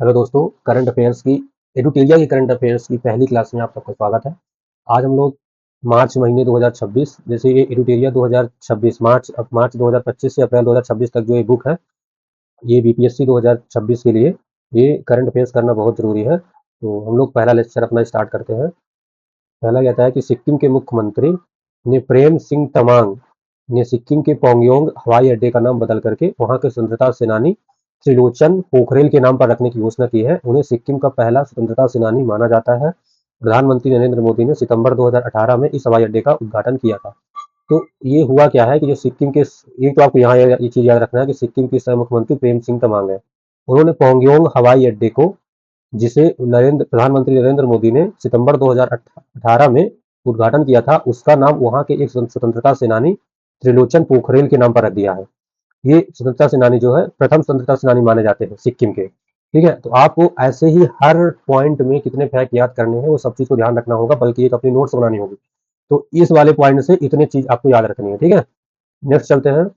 Hello दोस्तों, current affairs की एडुटेरिया की करंट अफेयर्स की पहली क्लास में आप सबका स्वागत है। आज हम लोग मार्च महीने 2026, जैसे ये एडुटेरिया 2026 मार्च 2025 से अप्रैल 2026 तक जो ये बुक है, ये बीपीएससी 2026 के लिए ये करंट अफेयर्स करना बहुत ज़रूरी है। तो हम लोग पहला लेक्चर अपना स्टार्ट करते हैं। पहला कहता है कि सिक्किम के मुख्यमंत्री ने प्रेम सिंह तमांग ने सिक्किम के पोंगयोंग हवाई अड्डे का नाम बदल करके वहां के स्वतंत्रता सेनानी त्रिलोचन पोखरेल के नाम पर रखने की घोषणा की है। उन्हें सिक्किम का पहला स्वतंत्रता सेनानी माना जाता है। प्रधानमंत्री नरेंद्र मोदी ने सितंबर 2018 में इस हवाई अड्डे का उद्घाटन किया था। तो ये हुआ क्या है कि जो सिक्किम के, एक तो आपको यहाँ ये चीज याद रखना है कि सिक्किम के इस समय मुख्यमंत्री प्रेम सिंह तमांग है। उन्होंने पोंगयोंग हवाई अड्डे को, जिसे प्रधानमंत्री नरेंद्र मोदी ने सितंबर 2018 में उद्घाटन किया था, उसका नाम वहां के एक स्वतंत्रता सेनानी त्रिलोचन पोखरेल के नाम पर रख दिया है। ये स्वतंत्रता सेनानी जो है प्रथम स्वतंत्रता सेनानी माने जाते हैं सिक्किम के। ठीक है, तो आपको ऐसे ही हर पॉइंट में कितने फैक्ट याद करने हैं वो सब चीज को ध्यान रखना होगा, बल्कि एक अपनी नोट्स बनानी होगी। तो इस वाले पॉइंट से इतने चीज आपको याद रखनी है। ठीक है, नेक्स्ट चलते हैं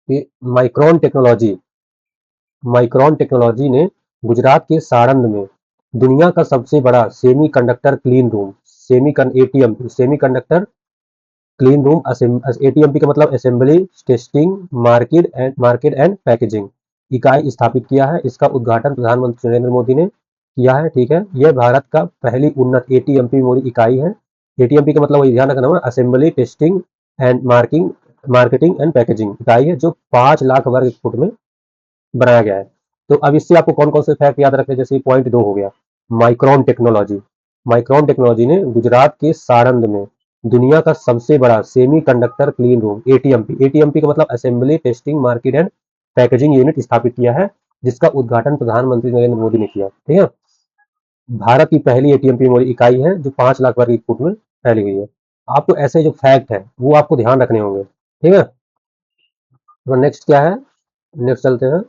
कि माइक्रोन टेक्नोलॉजी ने गुजरात के साणंद में दुनिया का सबसे बड़ा semi conductor clean room, semi conductor clean room, ATMP का मतलब assembly testing market and packaging इकाई स्थापित किया है। इसका उद्घाटन प्रधानमंत्री नरेंद्र मोदी ने किया है। ठीक है, यह भारत का पहली उन्नत एटीएमपी मेमोरी इकाई है। एटीएमपी का मतलब वही ध्यान रखना होगा, assembly testing and marketing and packaging इकाई है, जो 5 लाख वर्ग फुट में बनाया गया है। तो अब इससे आपको कौन कौन से फैक्ट याद रखने, जैसे पॉइंट 2 हो गया, माइक्रोन टेक्नोलॉजी। माइक्रोन टेक्नोलॉजी ने गुजरात के साणंद में दुनिया का सबसे बड़ा semi conductor clean room, ATMP का मतलब assembly testing market and packaging unit स्थापित किया है, जिसका उद्घाटन प्रधानमंत्री नरेंद्र मोदी ने किया। ठीक है, भारत की पहली एटीएमपी मेमोरी इकाई है जो 5 लाख वर्ग फुट में फैली हुई है। आपको ऐसे जो फैक्ट है वो आपको ध्यान रखने होंगे। ठीक है, तो नेक्स्ट क्या है, नेक्स्ट चलते हैं।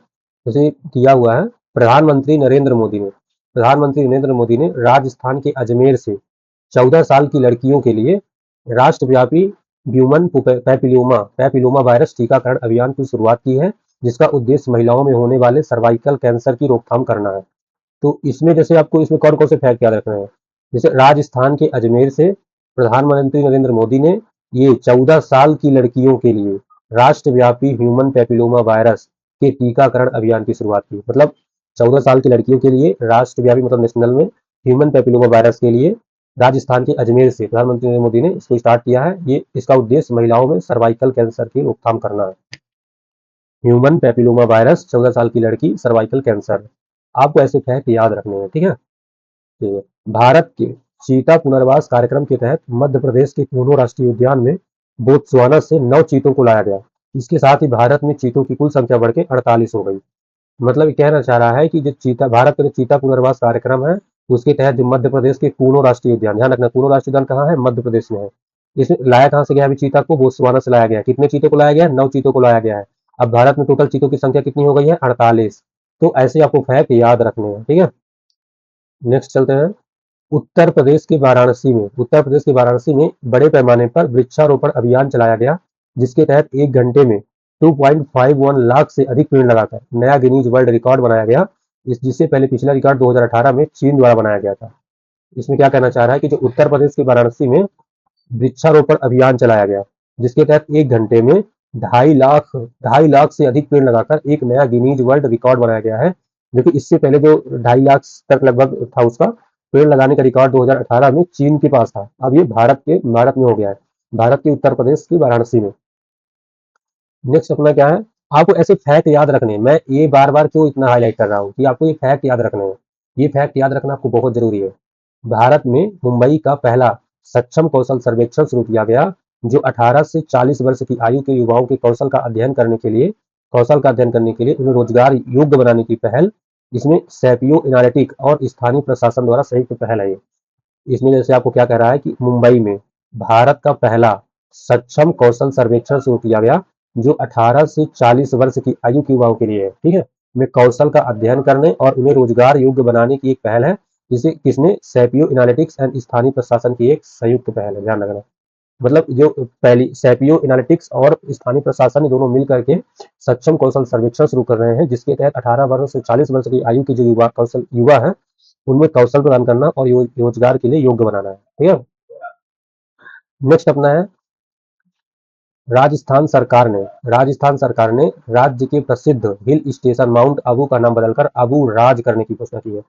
जैसे दिया हुआ है, प्रधानमंत्री नरेंद्र मोदी ने राजस्थान के अजमेर से 14 साल की लड़कियों के लिए राष्ट्रव्यापी ह्यूमन पैपिलोमा वायरस टीकाकरण अभियान की शुरुआत की है, जिसका उद्देश्य महिलाओं में होने वाले सर्वाइकल कैंसर की रोकथाम करना है। तो इसमें जैसे आपको इसमें कौन कौन से फैक्ट याद रखना है, जैसे राजस्थान के अजमेर से प्रधानमंत्री नरेंद्र मोदी ने ये 14 साल की लड़कियों के लिए राष्ट्रव्यापी ह्यूमन पैपिलोमा वायरस के टीकाकरण अभियान की शुरुआत की। मतलब 14 साल की लड़कियों के लिए राष्ट्रव्यापी मतलब नेशनल में ह्यूमन पैपिलोमा वायरस के लिए राजस्थान के अजमेर से प्रधानमंत्री नरेंद्र मोदी ने इसको स्टार्ट किया है। ये इसका उद्देश्य महिलाओं में सर्वाइकल कैंसर की रोकथाम करना है। ह्यूमन पैपिलोमा वायरस, 14 साल की लड़की, सर्वाइकल कैंसर। आपको ऐसे फैक्ट याद रखने हैं। ठीक है, ठीक है। भारत के चीता पुनर्वास कार्यक्रम के तहत मध्य प्रदेश के कूनो राष्ट्रीय उद्यान में बोत्सवाना से 9 चीतों को लाया गया। इसके साथ ही भारत में चीतों की कुल संख्या बढ़ के 48 हो गई। मतलब ये कहना चाह रहा है कि जो चीता, भारत का जो चीता पुनर्वास कार्यक्रम है, उसके तहत जो मध्य प्रदेश के कूनो राष्ट्रीय उद्यान, ध्यान रखना कूनो राष्ट्रीय उद्यान कहाँ है, मध्य प्रदेश में है। इसमें लाया कहाँ से गया अभी चीता को, बोत्सवाना से लाया गया। कितने चीतों को लाया गया, 9 चीतों को लाया गया है। अब भारत में टोटल चीतों की संख्या कितनी हो गई है, 48। तो ऐसे आपको फैक्ट याद रखने हैं। ठीक है, नेक्स्ट चलते हैं। उत्तर प्रदेश के वाराणसी में बड़े पैमाने पर वृक्षारोपण अभियान चलाया गया, जिसके तहत 1 घंटे में 2.51 लाख से अधिक पेड़ लगाकर नया गिनीज वर्ल्ड रिकॉर्ड बनाया गया। जिससे पहले पिछला रिकॉर्ड 2018 में चीन द्वारा बनाया गया था। इसमें क्या कहना चाह रहा है कि जो उत्तर प्रदेश के वाराणसी में वृक्षारोपण अभियान चलाया गया, जिसके तहत 1 घंटे में 2.5 लाख से अधिक पेड़ लगाकर एक नया गिनीज वर्ल्ड रिकॉर्ड बनाया गया है। जो कि इससे पहले जो 2.5 लाख तक लगभग था, उसका पेड़ लगाने का रिकॉर्ड 2018 में चीन के पास था। अब ये भारत में हो गया है, भारत के उत्तर प्रदेश की वाराणसी में। नेक्स्ट अपना क्या है, आपको ऐसे फैक्ट याद रखने हैं। मैं ये बार बार क्यों इतना हाईलाइट कर रहा हूँ कि आपको ये फैक्ट याद रखने हैं। ये फैक्ट याद रखना आपको बहुत जरूरी है। भारत में मुंबई का पहला सक्षम कौशल सर्वेक्षण शुरू किया गया, जो 18 से 40 वर्ष की आयु के युवाओं के कौशल का अध्ययन करने के लिए उन्हें रोजगार योग्य बनाने की पहल। इसमें सैपियो एनालिटिक और स्थानीय प्रशासन द्वारा संयुक्त पहल है। इसमें जैसे आपको क्या कह रहा है कि मुंबई में भारत का पहला सक्षम कौशल सर्वेक्षण शुरू किया गया, जो 18 से 40 वर्ष की आयु के युवाओं के लिए है। ठीक है, में कौशल का अध्ययन करने और उन्हें रोजगार योग्य बनाने की एक पहल है, जिसे किसने, सैपियो एनालिटिक्स एंड स्थानीय प्रशासन की एक संयुक्त पहल है, ध्यान रखना। मतलब जो पहली सैपियो एनालिटिक्स और स्थानीय प्रशासन दोनों मिल करके सक्षम कौशल सर्वेक्षण शुरू कर रहे हैं, जिसके तहत 18 वर्ष से 40 वर्ष की आयु के जो युवा है उनमें कौशल प्रदान करना और रोजगार के लिए योग्य बनाना है। ठीक है। नेक्स्ट अपना है राजस्थान सरकार ने राज्य के प्रसिद्ध हिल स्टेशन माउंट आबू का नाम बदलकर अबू राज करने की घोषणा की है।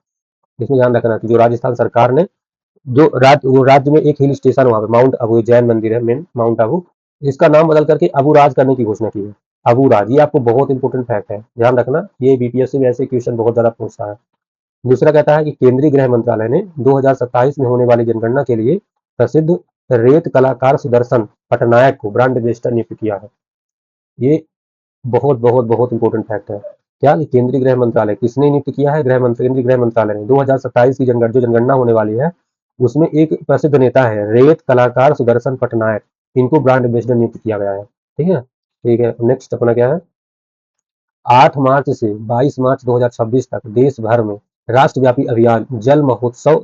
इसमें ध्यान रखना कि जो राजस्थान सरकार ने वो राज्य में एक हिल स्टेशन वहां पे माउंट आबू जैन मंदिर है मेन माउंट आबू, इसका नाम बदल करके अबू राज करने की घोषणा की है। अबू राज, ये आपको बहुत इंपॉर्टेंट फैक्ट है, ध्यान रखना, ये बीपीएससी में ऐसे क्वेश्चन बहुत ज्यादा पूछता है। दूसरा कहता है कि केंद्रीय गृह मंत्रालय ने 2027 में होने वाली जनगणना के लिए प्रसिद्ध रेत कलाकार सुदर्शन पटनायक को ब्रांड एम्बेसडर नियुक्त किया है। ये बहुत बहुत बहुत इंपॉर्टेंट फैक्ट है। क्या केंद्रीय गृह मंत्रालय किसने नियुक्त किया है? केंद्रीय गृह मंत्रालय ने 2027 की जो जनगणना होने वाली है उसमें एक प्रसिद्ध नेता है रेत कलाकार सुदर्शन पटनायक, इनको ब्रांड एम्बेसडर नियुक्त किया गया है। ठीक है। ठीक है। नेक्स्ट अपना क्या है, 8 मार्च से 22 मार्च 2026 तक देश भर में राष्ट्रव्यापी अभियान जल महोत्सव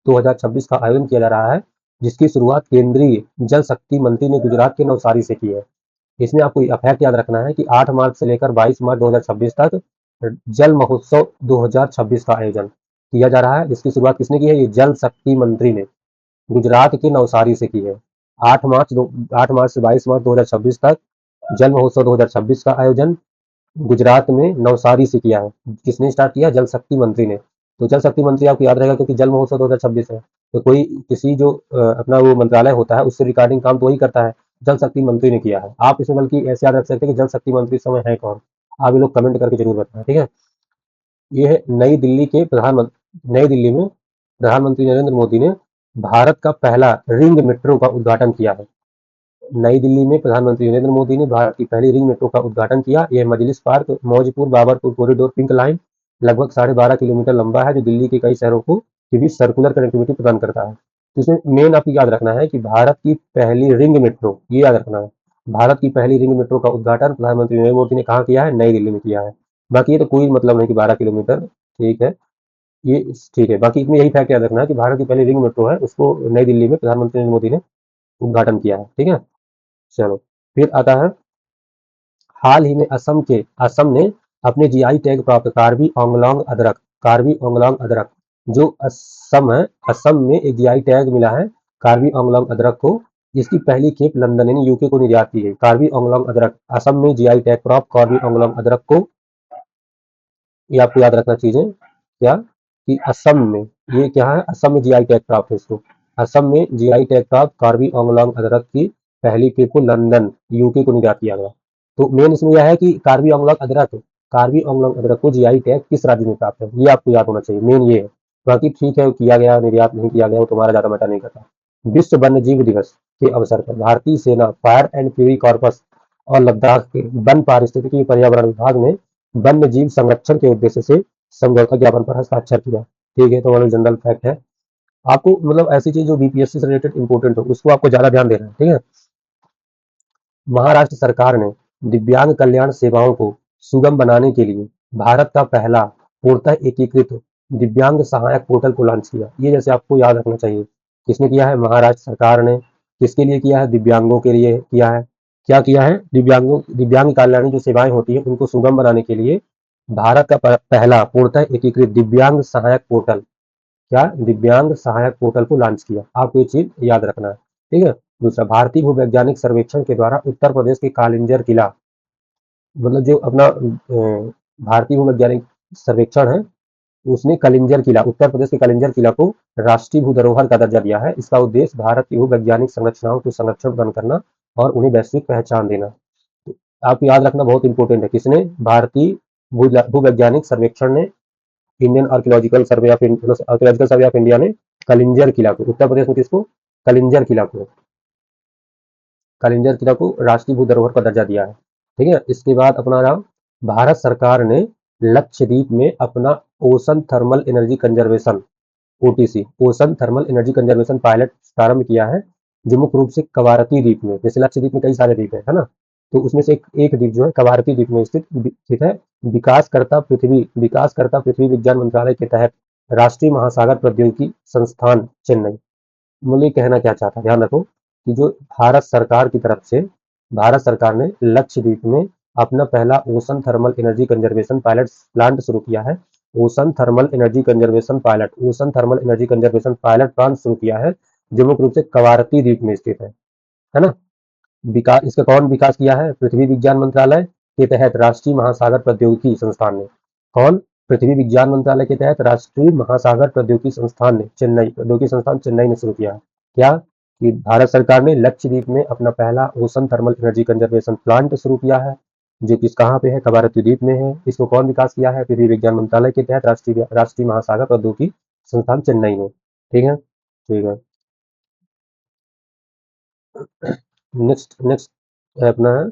2026 का आयोजन किया जा रहा है, जिसकी शुरुआत केंद्रीय जल शक्ति मंत्री ने गुजरात के नवसारी से की है। इसमें आपको फैक्ट याद रखना है कि 8 मार्च से लेकर 22 मार्च 2026 तक जल महोत्सव 2026 का आयोजन किया जा रहा है, जिसकी शुरुआत किसने की है? ये जल शक्ति मंत्री ने गुजरात के नवसारी से की है। 8 मार्च से 22 मार्च 2026 तक जल महोत्सव 2026 का आयोजन गुजरात में नवसारी से किया है। किसने स्टार्ट किया? जल शक्ति मंत्री ने। तो जल शक्ति मंत्री आपको याद रहेगा क्योंकि जल महोत्सव 2026 है, तो कोई किसी जो अपना वो मंत्रालय होता है उससे रिगार्डिंग काम तो वही करता है, जल शक्ति मंत्री ने किया है। आप इसमें बल्कि ऐसे याद रख सकते हैं कि जल शक्ति मंत्री इस समय है कौन, आप ये लोग कमेंट करके जरूर बताएं। ठीक है। ये है नई दिल्ली में प्रधानमंत्री नरेंद्र मोदी ने भारत का पहला रिंग मेट्रो का उद्घाटन किया है। नई दिल्ली में प्रधानमंत्री नरेंद्र मोदी ने भारत की पहली रिंग मेट्रो का उद्घाटन किया। यह Majlis park Maujpur Babarpur corridor pink line लगभग 12.5 किलोमीटर लंबा है, जो दिल्ली के कई शहरों को के बीच सर्कुलर कनेक्टिविटी प्रदान करता है। तो इसमें मेन आपको याद रखना है कि भारत की पहली रिंग मेट्रो, ये याद रखना है, भारत की पहली रिंग मेट्रो का उद्घाटन प्रधानमंत्री नरेंद्र मोदी ने कहाँ किया है? नई दिल्ली में किया है। बाकी ये तो कोई मतलब नहीं कि 12 किलोमीटर, ठीक है, ये ठीक है। बाकी इसमें यही फैक्ट याद रखना है कि भारत की पहली रिंग मेट्रो है, उसको नई दिल्ली में प्रधानमंत्री नरेंद्र मोदी ने उद्घाटन किया है। ठीक है। चलो, फिर आता है हाल ही में असम ने अपने जीआई टैग प्राप्त कार्बी ओंगलोंग अदरक जो असम है, असम में एक जीआई टैग मिला है कार्बी ओंगलोंग अदरक को, जिसकी पहली खेप लंदन यानी यूके को निर्यात की है। कार्बी ओंगलोंग अदरक, असम में जीआई टैग प्राप्त कार्बी ओंगलोंग अदरक को, ये आपको याद रखना चीजें क्या कि असम में ये क्या है, असम में जीआई टैग प्राप्त है इसको, असम में जीआई टैग प्राप्त कार्बी ओंगलोंग अदरक की पहली खेप को लंदन यूके को निर्यात किया गया। तो मेन इसमें यह है कि कार्बी ओंगलोंग अदरक को जीआई टैग किस राज्य में प्राप्त है, ये आपको याद होना चाहिए, मेन ये है। बाकी ठीक है, किया गया निर्यात नहीं किया गया वो तुम्हारा ज्यादा मैटर नहीं करता। विश्व वन्य जीव दिवस के अवसर पर भारतीय सेना फायर एंड फ्यूरी कॉर्पस और लद्दाख के वन पारिस्थितिकी पर्यावरण विभाग ने वन्य जीव संरक्षण के उद्देश्य से समझौता ज्ञापन पर हस्ताक्षर किया। ठीक है। तो वाला जनरल फैक्ट है, आपको मतलब ऐसी चीज जो बीपीएससी से रिलेटेड इंपॉर्टेंट हो उसको आपको ज्यादा ध्यान देना है। ठीक है। महाराष्ट्र सरकार ने दिव्यांग कल्याण सेवाओं को सुगम बनाने के लिए भारत का पहला पूर्णतः एकीकृत दिव्यांग सहायक पोर्टल को लॉन्च किया। ये जैसे आपको याद रखना चाहिए, किसने किया है? महाराष्ट्र सरकार ने। किसके लिए किया है? दिव्यांगों के लिए किया है। क्या किया है? दिव्यांग कल्याणी जो सेवाएं होती है उनको सुगम बनाने के लिए भारत का पहला पूर्णतः एकीकृत दिव्यांग सहायक पोर्टल, क्या दिव्यांग सहायक पोर्टल को लॉन्च किया। आपको ये चीज याद रखना है। ठीक है। दूसरा, भारतीय भूवैज्ञानिक सर्वेक्षण के द्वारा उत्तर प्रदेश के कालिंजर किला, मतलब जो अपना भारतीय भूवैज्ञानिक सर्वेक्षण है उसने कलिंजर किला, उत्तर प्रदेश के कलिंजर किला को राष्ट्रीय भू धरोहर का दर्जा दिया है। इसका उद्देश्य भारत की भूवैज्ञानिक संरचनाओं को संरक्षण प्रदान करना और उन्हें वैश्विक पहचान देना। आप याद रखना, बहुत इंपॉर्टेंट है, किसने? भारतीय भूवैज्ञानिक सर्वेक्षण ने, Indian archaeological survey of India ने कलिंजर किला को, उत्तर प्रदेश में किसको? कलिंजर किला को राष्ट्रीय भू धरोहर का दर्जा दिया है। ठीक है। इसके बाद अपना नाम, भारत सरकार ने लक्षद्वीप में अपना ocean thermal energy conservation OTC ocean thermal energy conservation pilot प्रारंभ किया है, जो मुख्य रूप से कवारती द्वीप में, जैसे लक्षद्वीप में कई सारे द्वीप है ना, तो उसमें से एक द्वीप जो है कवारती द्वीप में स्थित है। विकासकर्ता पृथ्वी विज्ञान मंत्रालय के तहत राष्ट्रीय महासागर प्रौद्योगिकी संस्थान चेन्नई, मतलब कहना क्या चाहता है, ध्यान रखो कि जो भारत सरकार की तरफ से भारत सरकार ने लक्षद्वीप में अपना पहला ocean thermal energy conservation pilot plant शुरू किया है। Ocean thermal energy conservation pilot plant शुरू किया है, जो मुख्य रूप से कवारती द्वीप में स्थित है ना। विकास इसका कौन विकास किया है? पृथ्वी विज्ञान मंत्रालय के तहत राष्ट्रीय महासागर प्रौद्योगिकी संस्थान ने। कौन? पृथ्वी विज्ञान मंत्रालय के तहत राष्ट्रीय महासागर प्रौद्योगिकी संस्थान ने चेन्नई ने शुरू किया है। क्या? कि भारत सरकार ने लक्षद्वीप में अपना पहला ocean thermal energy conservation plant शुरू किया है, जो कि कहाँ पे है? कवारती द्वीप में है। इसको कौन विकास किया है? पृथ्वी विज्ञान मंत्रालय के तहत राष्ट्रीय महासागर प्रौद्योगिकी संस्थान चेन्नई में। ठीक है, ठीक है। नेक्स्ट नेक्स्ट अपना है,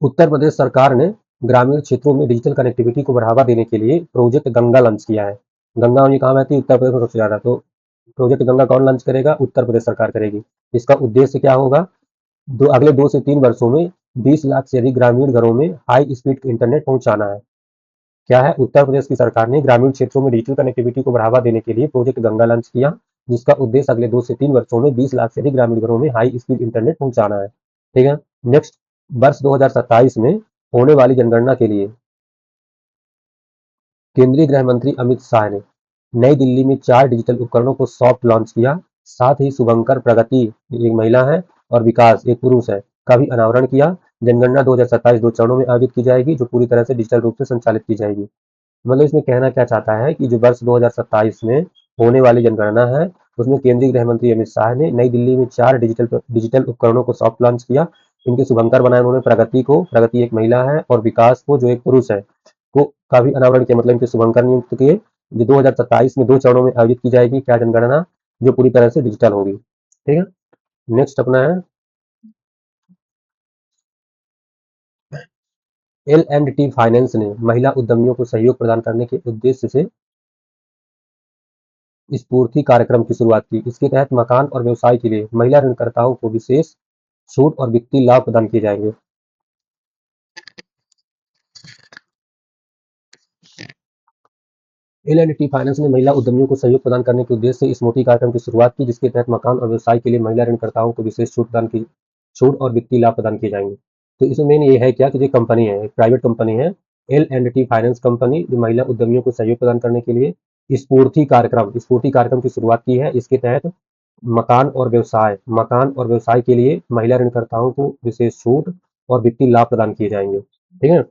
उत्तर प्रदेश सरकार ने ग्रामीण क्षेत्रों में डिजिटल कनेक्टिविटी को बढ़ावा देने के लिए प्रोजेक्ट गंगा लॉन्च किया है। गंगा ये कहाँ बहती है? उत्तर प्रदेश में सबसे ज्यादा। तो प्रोजेक्ट गंगा कौन लॉन्च करेगा? उत्तर प्रदेश सरकार करेगी। इसका उद्देश्य क्या होगा? अगले 2 से 3 वर्षों में 20 लाख से अधिक ग्रामीण घरों में हाई स्पीड इंटरनेट पहुंचाना है। क्या है? उत्तर प्रदेश की सरकार ने ग्रामीण क्षेत्रों में डिजिटल कनेक्टिविटी को बढ़ावा देने के लिए प्रोजेक्ट गंगा लॉन्च किया, जिसका उद्देश्य अगले 2 से 3 वर्षों में 20 लाख से अधिक ग्रामीण घरों में हाई स्पीड इंटरनेट पहुंचाना है। ठीक है। नेक्स्ट, वर्ष 2027 में होने वाली जनगणना के लिए केंद्रीय गृह मंत्री अमित शाह ने नई दिल्ली में 4 डिजिटल उपकरणों को सॉफ्ट लॉन्च किया। साथ ही शुभंकर प्रगति, एक महिला है, और विकास, एक पुरुष है, का भी अनावरण किया। जनगणना 2027 2 चरणों में आयोजित की जाएगी, जो पूरी तरह से डिजिटल रूप से संचालित की जाएगी। मतलब इसमें कहना क्या चाहता है कि जो वर्ष 2027 में होने वाली जनगणना है, उसमें केंद्रीय गृह मंत्री अमित शाह ने नई दिल्ली में 4 डिजिटल उपकरणों को सॉफ्ट लॉन्च किया। इनके शुभंकर बनाए उन्होंने प्रगति एक महिला है, और विकास को, जो एक पुरुष है, को का भी अनावरण किया, मतलब इनके शुभंकर नियुक्त किए। जो 2027 में 2 चरणों में आयोजित की जाएगी क्या जनगणना, जो पूरी तरह से डिजिटल होगी। ठीक है। नेक्स्ट अपना है, L&T फाइनेंस ने महिला उद्यमियों को सहयोग प्रदान करने के उद्देश्य से स्फूर्ति कार्यक्रम की शुरुआत की। इसके तहत मकान और व्यवसाय के लिए महिला ऋणकर्ताओं को विशेष छूट और वित्तीय लाभ प्रदान किए जाएंगे। L&T फाइनेंस ने महिला उद्यमियों को सहयोग प्रदान करने के उद्देश्य से स्मूथी कार्यक्रम की शुरुआत की, जिसके तहत मकान और व्यवसाय के लिए महिला ऋणकर्ताओं को विशेष छूट और वित्तीय लाभ प्रदान किए जाएंगे। तो इसमें मेन ये है क्या कि जो कंपनी है, एक प्राइवेट कंपनी है, L&T फाइनेंस कंपनी, जो महिला उद्यमियों को सहयोग प्रदान करने के लिए स्फूर्ति कार्यक्रम की शुरुआत की है। इसके तहत मकान और व्यवसाय के लिए महिला ऋणकर्ताओं को विशेष छूट और वित्तीय लाभ प्रदान किए जाएंगे। ठीक है।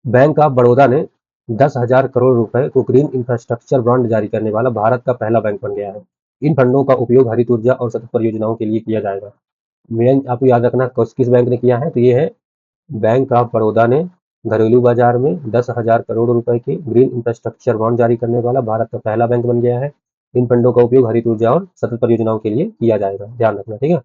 बैंक ऑफ बड़ौदा ने 10,000 करोड़ रुपए को ग्रीन इंफ्रास्ट्रक्चर बॉन्ड जारी करने वाला भारत का पहला बैंक बन गया है। इन फंडों का उपयोग हरित ऊर्जा और सतत परियोजनाओं के लिए किया जाएगा। मेन आपको याद रखना किस बैंक ने किया है, तो ये है बैंक ऑफ बड़ौदा ने घरेलू बाजार में 10,000 करोड़ रुपए के ग्रीन इंफ्रास्ट्रक्चर बॉन्ड जारी करने वाला भारत का पहला बैंक बन गया है। इन फंडों का उपयोग हरित ऊर्जा और सतत परियोजनाओं के लिए किया जाएगा, ध्यान रखना। ठीक है।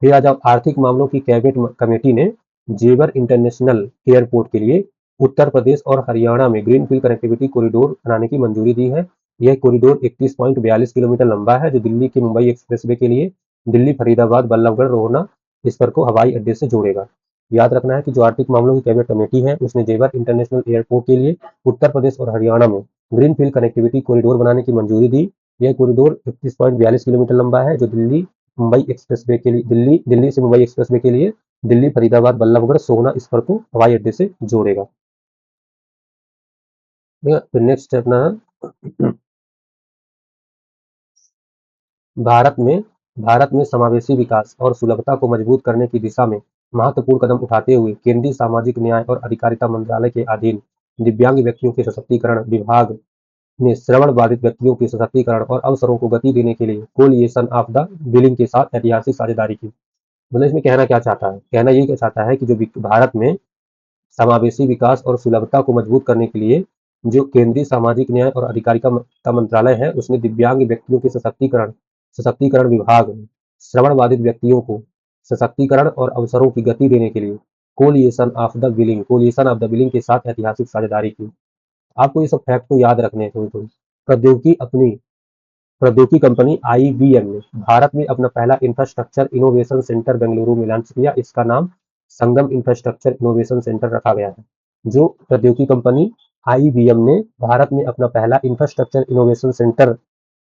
फिर आ जाओ, आर्थिक मामलों की कैबिनेट कमेटी ने जेवर इंटरनेशनल एयरपोर्ट के लिए उत्तर प्रदेश और हरियाणा में ग्रीनफील्ड कनेक्टिविटी कॉरिडोर बनाने की मंजूरी दी है। यह कॉरिडोर 31.42 किलोमीटर लंबा है, जो दिल्ली के मुंबई एक्सप्रेसवे के लिए दिल्ली फरीदाबाद बल्लभगढ़ रोहना इस पर को हवाई अड्डे से जोड़ेगा। याद रखना है कि जो आर्थिक मामलों की कैबिनेट कमेटी है, उसने जेवर इंटरनेशनल एयरपोर्ट के लिए उत्तर प्रदेश और हरियाणा में ग्रीनफील्ड कनेक्टिविटी कॉरिडोर बनाने की मंजूरी दी। यह कॉरिडोर 31.42 किलोमीटर लंबा है, जो दिल्ली मुंबई एक्सप्रेसवे के लिए दिल्ली से मुंबई एक्सप्रेसवे के लिए दिल्ली फरीदाबाद बल्लभगढ़ सोहना इस पर को हवाई अड्डे से जोड़ेगा। फिर नेक्स्ट अपना भारत में समावेशी विकास और सुलभता को मजबूत करने की दिशा में महत्वपूर्ण कदम उठाते हुए केंद्रीय सामाजिक न्याय और अधिकारिता मंत्रालय के अधीन दिव्यांग व्यक्तियों के सशक्तिकरण विभाग ने श्रवण बाधित व्यक्तियों के सशक्तिकरण और अवसरों को गति देने के लिए कोलिएशन ऑफ द विलिंग के साथ ऐतिहासिक साझेदारी की। मतलब इसमें कहना क्या चाहता है? कहना यही क्या चाहता है कि जो भारत में समावेशी विकास और सुलभता को मजबूत करने के लिए जो केंद्रीय सामाजिक न्याय और अधिकारिता मंत्रालय है, उसने दिव्यांग व्यक्तियों के सशक्तिकरण विभाग श्रवण बाधित व्यक्तियों को सशक्तिकरण और अवसरों की गति देने के लिए कोलिएशन ऑफ द विलिंग के साथ ऐतिहासिक साझेदारी की। आपको ये सब फैक्ट को याद रखने हैं थोड़ी थोड़ी। प्रौद्योगिकी कंपनी IBM ने भारत में अपना पहला इंफ्रास्ट्रक्चर इनोवेशन सेंटर बेंगलुरु में लॉन्च किया। इसका नाम संगम इंफ्रास्ट्रक्चर इनोवेशन सेंटर रखा गया है। जो प्रौद्योगिकी कंपनी IBM ने भारत में अपना पहला इंफ्रास्ट्रक्चर इनोवेशन सेंटर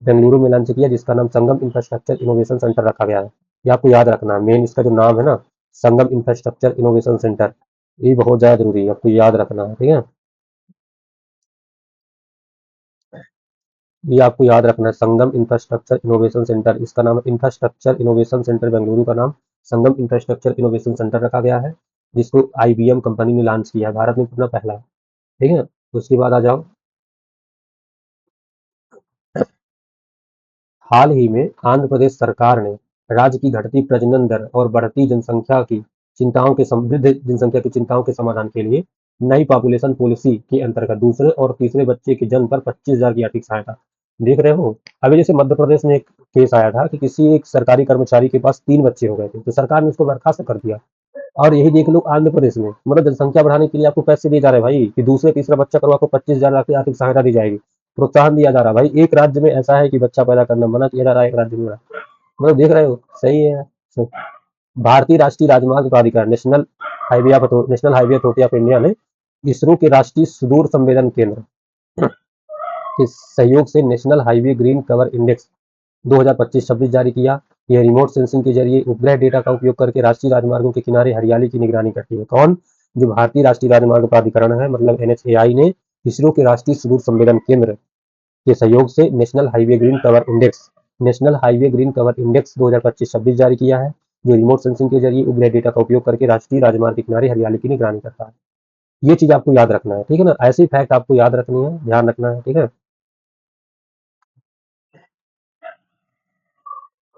बेंगलुरु में लॉन्च किया, जिसका नाम संगम इंफ्रास्ट्रक्चर इनोवेशन सेंटर रखा गया है। ये आपको याद रखना है, मेन इसका जो नाम है ना, संगम इंफ्रास्ट्रक्चर इनोवेशन सेंटर, ये बहुत ज़्यादा ज़रूरी है, आपको याद रखना है, ठीक है? ये आपको याद रखना है, संगम इंफ्रास्ट्रक्चर इनोवेशन सेंटर, इसका नाम इंफ्रास्ट्रक्चर इनोवेशन सेंटर, बेंगलुरु का नाम संगम इंफ्रास्ट्रक्चर इनोवेशन सेंटर रखा गया है, जिसको आईबीएम कंपनी ने लॉन्च किया है, भारत में अपना पहला, ठीक है? तो उसके बाद आ जाओ, हाल ही में आंध्र प्रदेश सरकार ने राज्य की घटती प्रजनन दर और बढ़ती जनसंख्या की वृद्ध जनसंख्या की चिंताओं के समाधान के लिए नई पॉपुलेशन पॉलिसी के अंतर्गत दूसरे और तीसरे बच्चे के जन्म पर 25,000 की आर्थिक सहायता। देख रहे हो, अभी जैसे मध्य प्रदेश में एक केस आया था कि किसी एक सरकारी कर्मचारी के पास 3 बच्चे हो गए थे, तो सरकार ने उसको बर्खास्त कर दिया। और यही देख लो आंध्र प्रदेश में, मतलब जनसंख्या बढ़ाने के लिए आपको पैसे दिए जा रहे हैं भाई, कि दूसरे तीसरा बच्चा करो आपको 25,000 की आर्थिक सहायता दी जाएगी, प्रोत्साहन दिया जा रहा है भाई। एक राज्य में ऐसा है कि बच्चा पैदा करना मना किया जा रहा है, एक राज्य में, मतलब देख रहे हो, सही है। सो, भारतीय राष्ट्रीय राजमार्ग प्राधिकरण national highway authority of India ने इसरो के राष्ट्रीय सुदूर संवेदन केंद्र के सहयोग से national highway green cover index 2025-26 जारी किया। यह रिमोट सेंसिंग के जरिए उपग्रह डेटा का उपयोग करके राष्ट्रीय राजमार्गों के किनारे हरियाली की निगरानी करती है। कौन? जो भारतीय राष्ट्रीय राजमार्ग प्राधिकरण है, मतलब एनएचएआई ने इसरो के राष्ट्रीय सुदूर संवेदन केंद्र के सहयोग से national highway green cover index 2025-26 जारी किया है, जो रिमोट सेंसिंग के जरिए उपग्रह डेटा का उपयोग करके राष्ट्रीय राजमार्ग के किनारे हरियाली की निगरानी करता है। ये चीज आपको याद रखना है, ठीक है ना? ऐसी फैक्ट आपको याद रखनी है, ध्यान रखना है, ठीक है?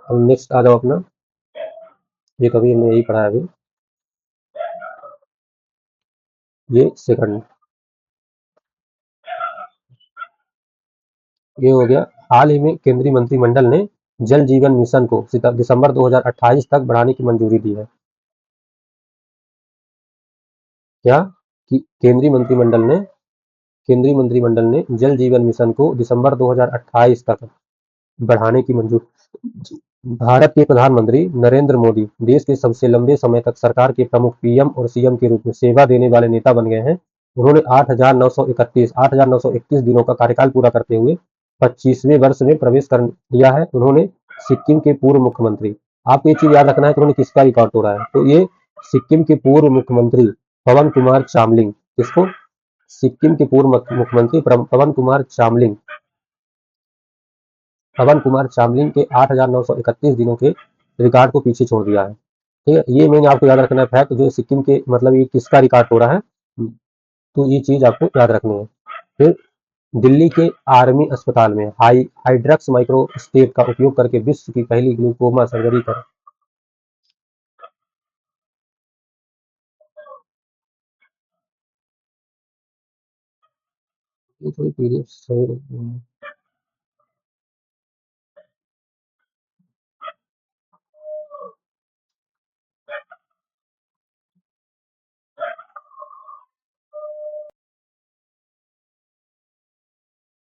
अब नेक्स्ट आ जाओ अपना, ये कभी हमने यही पढ़ा है अभी, ये सेकंड, ये हो गया। हाल ही में केंद्रीय मंत्रिमंडल ने जल जीवन मिशन को दिसंबर 2028 तक बढ़ाने की मंजूरी दी है। क्या? कि केंद्रीय मंत्रिमंडल ने जल जीवन मिशन को दिसंबर 2028 तक बढ़ाने की मंजूरी। भारत के प्रधानमंत्री नरेंद्र मोदी देश के सबसे लंबे समय तक सरकार के प्रमुख पीएम और सीएम के रूप में सेवा देने वाले नेता बन गए हैं। उन्होंने 8,931 दिनों का कार्यकाल पूरा करते हुए 25वें वर्ष में प्रवेश कर लिया है। उन्होंने सिक्किम के पूर्व मुख्यमंत्री, आपको ये चीज याद रखना है कि उन्होंने किसका रिकॉर्ड तोड़ा है, तो ये सिक्किम के पूर्व मुख्यमंत्री पवन कुमार चामलिंग, किसको? सिक्किम के पूर्व मुख्यमंत्री पवन कुमार चामलिंग के 8,931 दिनों के रिकॉर्ड को पीछे छोड़ दिया है, ठीक है? ये मैंने आपको याद रखना है फैक्ट, जो सिक्किम के, मतलब ये किसका रिकॉर्ड तोड़ा है, तो ये चीज आपको याद रखनी है। फिर दिल्ली के आर्मी अस्पताल में हाइड्रक्स माइक्रोस्टेट का उपयोग करके विश्व की पहली ग्लूकोमा सर्जरी कर, ये थोड़ी पीडीएफ सही